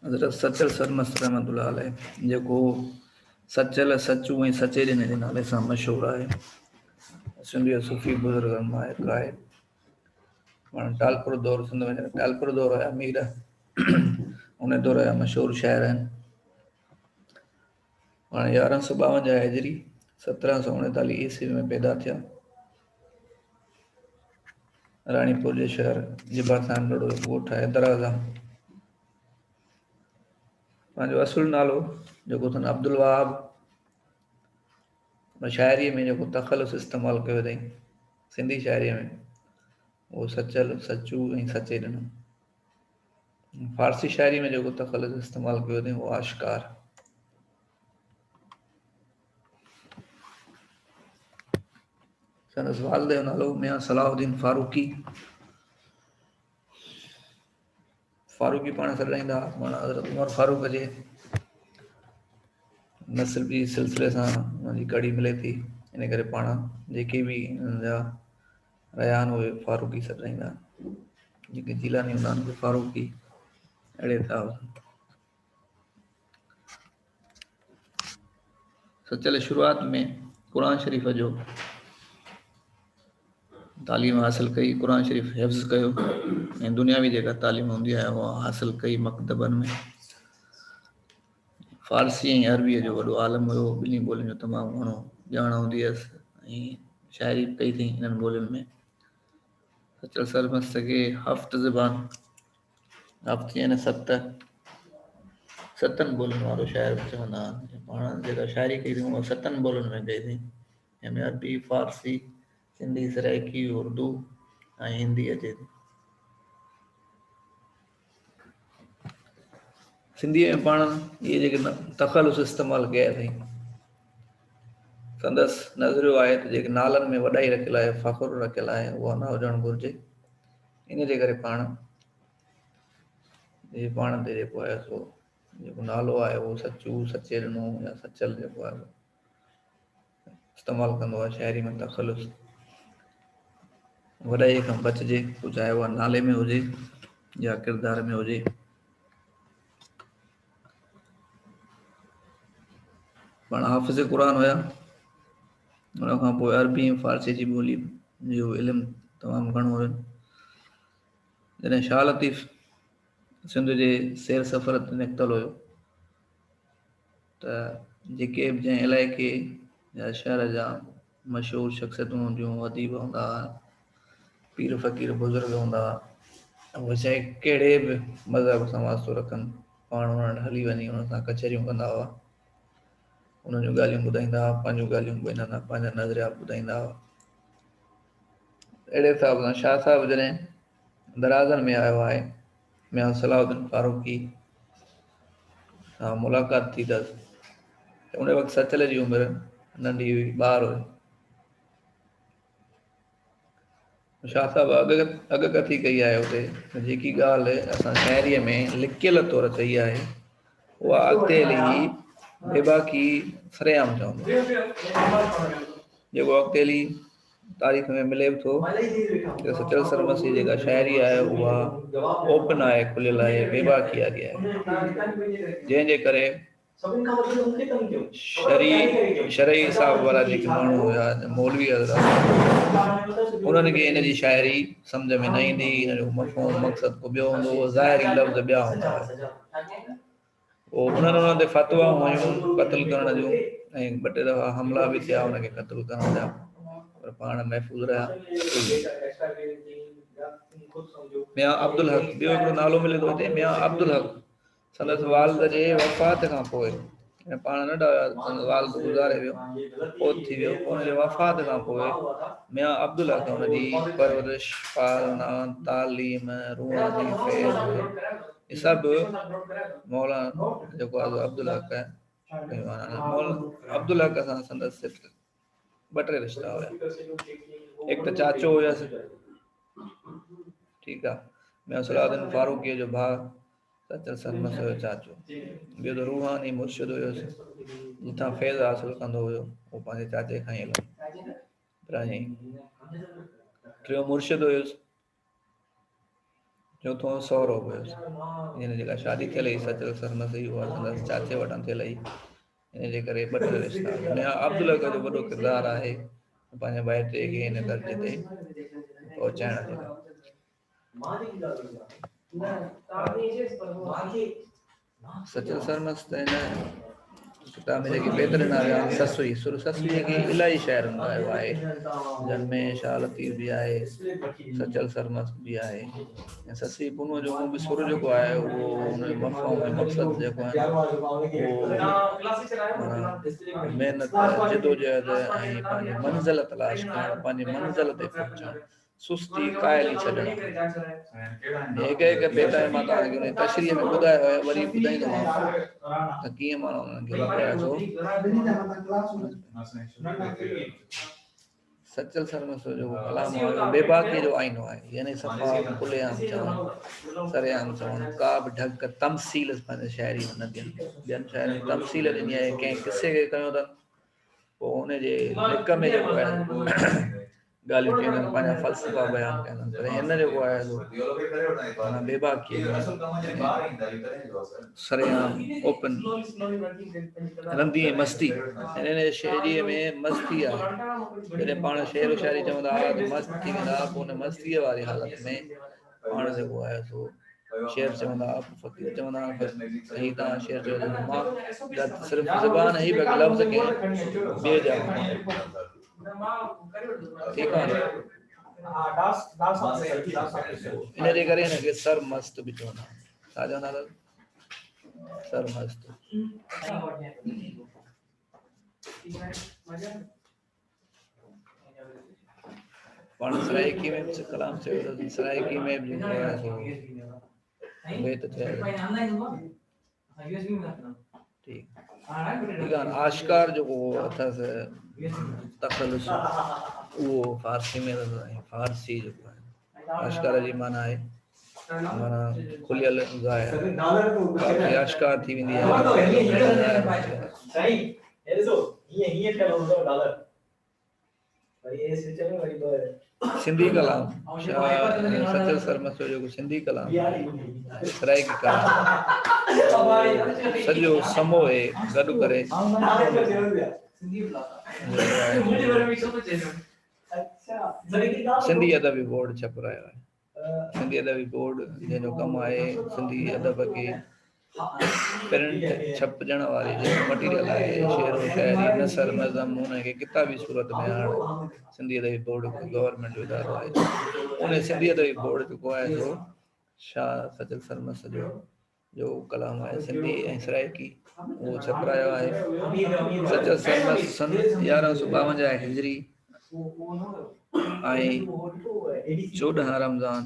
हज़रत सचल सरमस्त रहमतुल्लाह अलैह जेको सचल सचू ऐं सचेरे जे नाले सां मशहूरु आहे। सिंधी सूफ़ी बुज़ुर्गनि मां हिकु आहे। माण्हू टालपुर दौर सिंध में टालपुर दौर हुया मीर उन दौर जा मशहूरु शाइर आहिनि। हाणे 1152 हिजरी 1739 ईस्वी में पैदा थिया। राणीपुर जे शहर जे भरिसां नंढड़ो ॻोठु आहे दराज़ा। पंहिंजो असुल नालो जेको अथनि अब्दुल वहाब, शाइरीअ में जेको तख़लुस इस्तेमालु कयो अथई सिंधी शाइरीअ में उहो सचल सचू ऐं सचे ॾिनो। फारसी शाइरी में जेको तख़लुस इस्तेमालु कयो अथई उहो आश्कार। संदसि वालिद जो नालो मियां सलाहुद्दीन फारूकी। फारूकी पाण सॾाईंदा माना हज़रत उमर फारूक जे नस्बी सिलसिले सां हुनजी कड़ी मिले थी। इन करे पाण जेके बि हिननि जा रहिया आहिनि उहे फारूकी सॾाईंदा। जेके जिलानी हूंदा आहिनि उहे फारूकी अहिड़े था। सचल शुरूआत में क़ुर शरीफ़ जो तालीम हासिल कई, क़ुर शरीफ़ हिफ़्ज़ कयो ऐं दुनियावी जेका तालीम हूंदी आहे उहा हासिल कई मकतबनि में। फारसी ऐं अरबीअ जो वॾो आलम हुयो, ॿिन्ही ॿोलियुनि जो तमामु घणो ॼाण हूंदी हुअसि ऐं शाइरी कई अथई हिननि ॿोलियुनि में। सचल सरमस्त खे हफ़्त ज़बान हफ़्त यानी सतनि ॿोलियुनि वारो शाइर बि चवंदा आहिनि। पाण जेका शाइरी कई अथई उहा 7 ॿोलियुनि में कई अथई। जंहिंमें अरबी, फारसी, सिंधी, सराइकी, उर्दू ऐं हिंदी अचे थी। सिंधीअ में पाण इहे जेके तख़लुस इस्तेमालु कया अथई संदसि नज़रियो आहे त जेके नालनि में वॾाई रखियलु आहे, फ़ख़ुरु रखियलु आहे, उहा न हुजणु घुरिजे। इन जे करे पाण ते जेको आहे सो जेको नालो आहे उहो सचू सचे ॾिनो या सचल जेको आहे इस्तेमालु कंदो आहे शाइरी में तख़लुस। वॾाई खां बचिजे, पोइ चाहे उहा नाले में हुजे या किरदार में हुजे। पाण हाफ़िज़ क़ुर हुया, उन खां पोइ अरबी ऐं फारसी जी ॿोली जो इल्मु तमामु घणो हुयो। जॾहिं शाह लतीफ़ सिंध जे सैर सफ़र ते निकितल हुयो त जेके बि जंहिं इलाइक़े या शहर जा मशहूरु शख़्सियतूं हूंदियूं, अदीब हूंदा, पीर फ़क़ीर बुज़ुर्ग हूंदा, उहे चाहे कहिड़े बि मज़हब सां वास्तो रखनि, पाण उन्हनि वटि हली वञी उन्हनि सां कचहरियूं कंदा हुआ। उन्हनि जूं ॻाल्हियूं ॿुधाईंदा हुआ, पंहिंजूं ॻाल्हियूं ॿुधाईंदा, पंहिंजा नज़रिया ॿुधाईंदा हुआ। अहिड़े हिसाब सां शाह साहिबु जॾहिं दराज़नि में आयो आहे, मियां सलाहुद्दीन फारूकी सां मुलाक़ात थी अथसि त उन वक़्तु सचल जी उमिरि नंढी हुई, ॿार हुयो। शाह साहिबु अॻकथी कई आहे हुते त जेकी ॻाल्हि असां शाइरीअ में लिकियल तौर चई आहे उहा अॻिते हली बेबाकी सरेआम चवंदो। जेको अॻिते हली तारीख़ में मिले बि थो त सचल सरमसी जेका शाइरी आहे उहा ओपन आहे, खुलियल आहे, बेबाकी आहे। जंहिंजे करे शरई हिसाब वारा जेके माण्हू हुया, मौलवी हज़रात, उन्हनि खे हिन जी शाइरी सम्झ में न ईंदी, हिन जो मफ़हूम मक़सदु को ॿियो हूंदो, ज़ाहिरी लफ़्ज़ ॿिया हूंदा हुआ। उन्हनि ते फ़तवाऊं हुयूं क़त्ल करण जूं ऐं 2-3 दफ़ा हमला बि थिया हुनखे क़त्ल करण जा, पर पाण महफ़ूज़ रहिया। मियां अब्दुल हक, ॿियो हिकिड़ो नालो मिले थो हिते, मियां अब्दुल हक। संदसि वालिद जे वफ़ात खां पोइ, पाण नंढा हुया, वालिद गुज़ारे वियो, फौत थी वियो, हुनजे वफ़ात खां पोइ मियां अब्दुल हक हुनजी परवरिश, पालना, तालीम, रूहानी फैज़, ये सभु मौलाना जेको आहे अब्दुल हक आहे। अब्दुल हक सां संदसि 2-3 रिश्ता हुया। हिकु त चाचो हुयसि, ठीकु आहे, मियां सलाहुद्दीन फारूकीअ जो भाउ सचल सरमस हुयो चाचो। ॿियो त रूहानी मुर्शिद हुयुसि, जितां फैज़ हासिल कंदो हुयो उहो पंहिंजे चाचे खां ई हलंदो। टियों मुर्शिद हुयुसि, चौथों सहुरो हुयुसि हिन जेका शादी थियल हुई सचल सरमस जी उहा संदसि चाचे वटां थियल हुई हिन जे करे ॿ टे रिश्ता हुआ अब्दुल हक जो वॾो किरदारु आहे पंहिंजे भाइटे खे हिन दर्जे ते पहुचाइण जे लाइ सचल सरमस त हिन किताब में जेके बेहतरीन नाला ससुई ससुई जेकी इलाही शाइरनि ॻायो आहे जन में शाह लतीफ़ बि आहे सचल सरमस बि आहे ऐं ससी पुनूअ जो बि सुर जेको आहे उहो हुन मफ़हूम ऐं मक़सदु जेको आहे उहो महिनत जिदोजहद ऐं पंहिंजी मंज़िल तलाश करणु पंहिंजी मंज़िल ते पहुचणु सुस्ती काइली छॾणु हिकु हिकु बेटा मां तव्हांखे हुन तशरीह में ॿुधायो आहे वरी ॿुधाईंदोमांव त कीअं माण्हू हुननि खे प्रयासो सचल सरमस जो कलाम आहे बेबाकी जो आईनो आहे यानी सफ़ा खुलेआम चवनि सरेआम चवनि का बि ढक तमसील पंहिंजे शाइरी में न ॾियनि ॿियनि शाइरनि तमसील ॾिनी आहे कंहिं किसे खे कयो अथनि पोइ हुनजे लिक में जेको आहे ॻाल्हियूं चवंदा आहिनि पंहिंजा फ़लसफ़ा बयानु कया आहिनि पर हिन जेको आहे माना बेबाकी सरेआम ओपन रंदी ऐं मस्ती हिन शाइरीअ में मस्ती आहे जॾहिं पाण शेर व शाइरी चवंदा हुआ त मस्त थी वेंदा हुआ पोइ हुन मस्तीअ वारी हालत में पाण जेको आहे सो शेर चवंदा हुआ फ़क़ीर चवंदा हुआ हीअ तव्हां शेर चयो मां सिर्फ़ु ज़बान ई लफ़्ज़ खे ॿिए जा ठीकु आहे इन जे करे हिनखे सर मस्त बि चवंदा छा चवंदा अथव सर मस्त पाण सराइकी में बि कलाम चयो सराइकी में बि बेत ठीकु आशकार जेको अथसि तख़लुस उहो फारसी में फारसी जेको आहे आशकार जी माना आहे माना खुलियल ज़ाहिर काफ़ी आशकार थी वेंदी आहे सिंधी कलाम सचल सरमस जो जेको सिंधी कलाम सराइकी कलाम सॼो समूहे गॾु करे सिंधी अदबी बोर्ड छपरायो आहे सिंधी अदबी बोर्ड जंहिंजो कमु आहे सिंधी अदब खे प्रिंट छपजण वारी जेको मटीरियल आहे शेर व शाइरी नसर नज़म हुनखे किताबी सूरत में आणणु सिंधी अदबी बोर्ड गवर्नमेंट जो इदारो आहे उन सिंधी अदबी बोर्ड जेको आहे सो शाह सचल सरमस जो कलाम आहे सिंधी ऐं सराइकी उहो छपरायो आहे सचल सरमस सन 1152 हिजरी ऐं 14 रमज़ान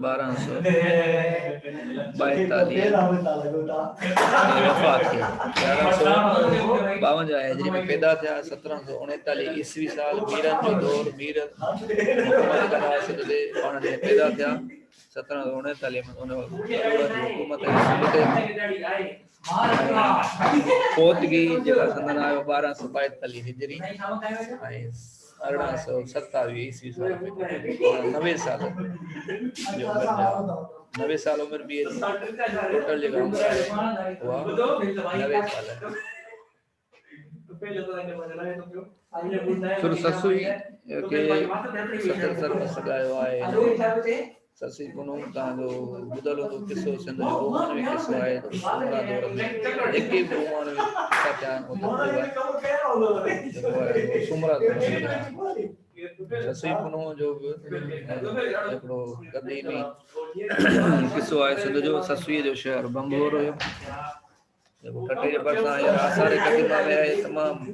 1242 हिजरी में पैदा थिया 1739 ईस्वी साल मीरन जो दौर मीर पाण पैदा थिया 1739 में उन हुकूमत पोतगी जेका संदन आयो 1242 हिजरी ऐं 1827 ईस्वी साल में 90 साल 90 साल उम्र भी टोटल जेका उम्र आहे उहा 90 साल आहे फिर ससुई के सचल सरमस ॻायो आहे ससी पुनू तव्हांजो ॿुधल हूंदो किसो सिंध जो रोमानवी किसो आहे सुमरा दौर में जेके बि रोमानवी किसा थिया आहिनि सुमरा दौर में ससी पुनू जो बि हिकिड़ो क़दीमी किसो आहे सिंध जो ससुईअ जो शहर बंगलोर हुयो जेको टटे जे भरिसां या आसार क़दीमा में आहे तमामु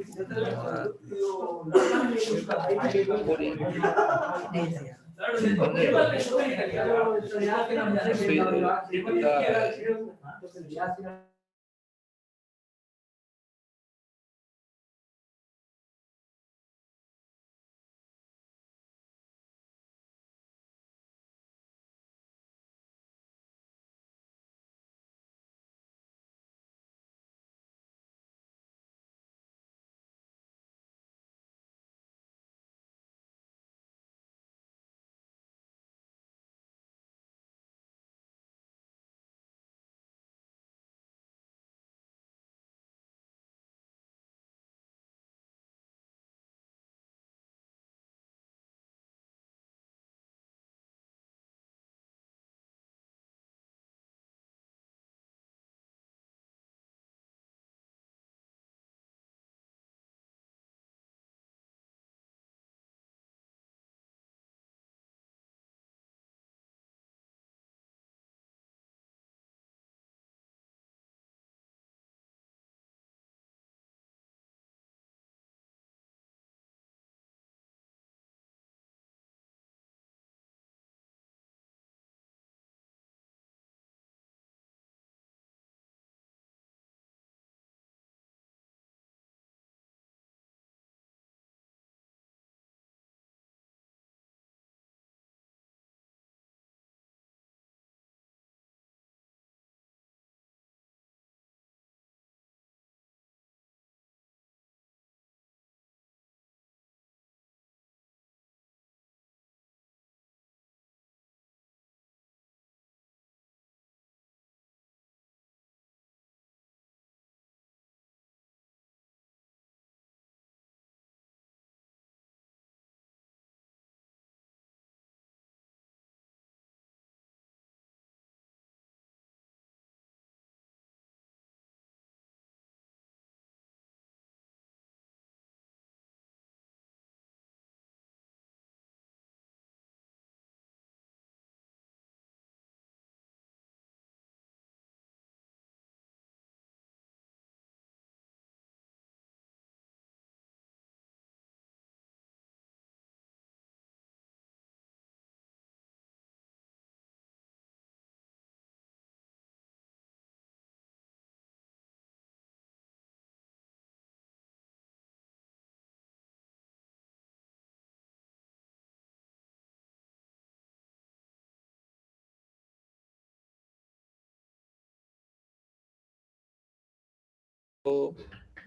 तो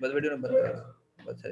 बस वीडियो नंबर बस सर